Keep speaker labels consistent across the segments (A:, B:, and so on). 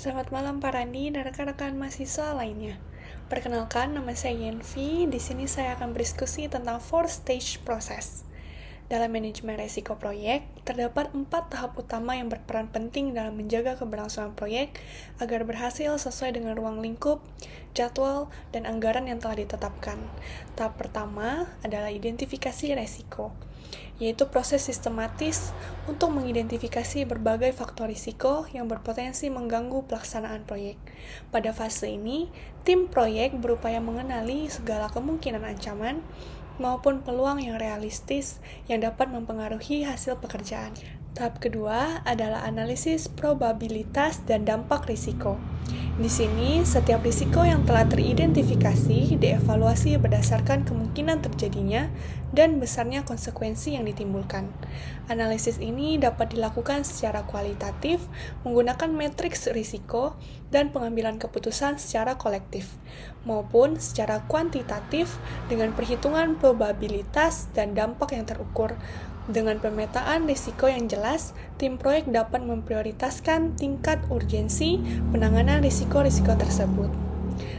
A: Selamat malam Pak Randi dan rekan-rekan mahasiswa lainnya. Perkenalkan, nama saya Yenvi. Di sini saya akan berdiskusi tentang 4-stage process. Dalam manajemen risiko proyek, terdapat 4 tahap utama yang berperan penting dalam menjaga keberlangsungan proyek agar berhasil sesuai dengan ruang lingkup, jadwal, dan anggaran yang telah ditetapkan. Tahap pertama adalah identifikasi risiko, yaitu proses sistematis untuk mengidentifikasi berbagai faktor risiko yang berpotensi mengganggu pelaksanaan proyek. Pada fase ini, tim proyek berupaya mengenali segala kemungkinan ancaman maupun peluang yang realistis yang dapat mempengaruhi hasil pekerjaan. Tahap kedua adalah analisis probabilitas dan dampak risiko. Di sini, setiap risiko yang telah teridentifikasi dievaluasi berdasarkan kemungkinan terjadinya dan besarnya konsekuensi yang ditimbulkan. Analisis ini dapat dilakukan secara kualitatif menggunakan matriks risiko dan pengambilan keputusan secara kolektif, maupun secara kuantitatif dengan perhitungan probabilitas dan dampak yang terukur. Dengan pemetaan risiko yang jelas, tim proyek dapat memprioritaskan tingkat urgensi penanganan risiko-risiko tersebut.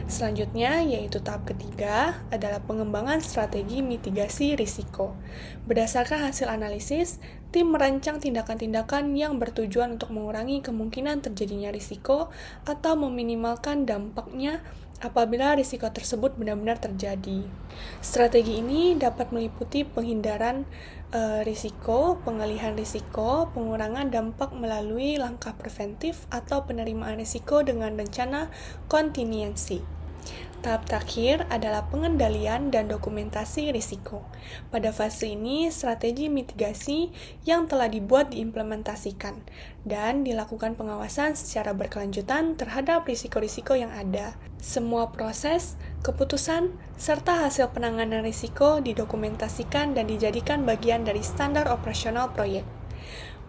A: Selanjutnya, yaitu tahap ketiga, adalah pengembangan strategi mitigasi risiko. Berdasarkan hasil analisis, tim merancang tindakan-tindakan yang bertujuan untuk mengurangi kemungkinan terjadinya risiko atau meminimalkan dampaknya apabila risiko tersebut benar-benar terjadi. Strategi ini dapat meliputi penghindaran risiko, pengalihan risiko, pengurangan dampak melalui langkah preventif, atau penerimaan risiko dengan rencana kontingensi. Tahap terakhir adalah pengendalian dan dokumentasi risiko. Pada fase ini, strategi mitigasi yang telah dibuat diimplementasikan dan dilakukan pengawasan secara berkelanjutan terhadap risiko-risiko yang ada. Semua proses, keputusan, serta hasil penanganan risiko didokumentasikan dan dijadikan bagian dari standar operasional proyek.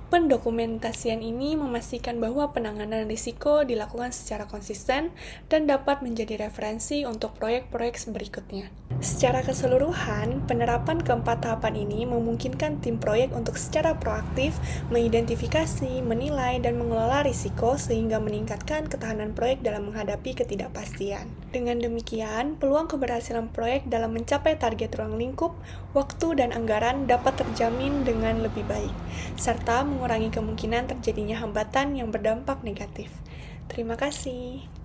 A: Pendokumentasian ini memastikan bahwa penanganan risiko dilakukan secara konsisten dan dapat menjadi referensi untuk proyek-proyek berikutnya. Secara keseluruhan, penerapan keempat tahapan ini memungkinkan tim proyek untuk secara proaktif mengidentifikasi, menilai, dan mengelola risiko sehingga meningkatkan ketahanan proyek dalam menghadapi ketidakpastian. Dengan demikian, peluang keberhasilan proyek dalam mencapai target ruang lingkup, waktu, dan anggaran dapat terjamin dengan lebih baik, serta mengurangi kemungkinan terjadinya hambatan yang berdampak negatif. Terima kasih.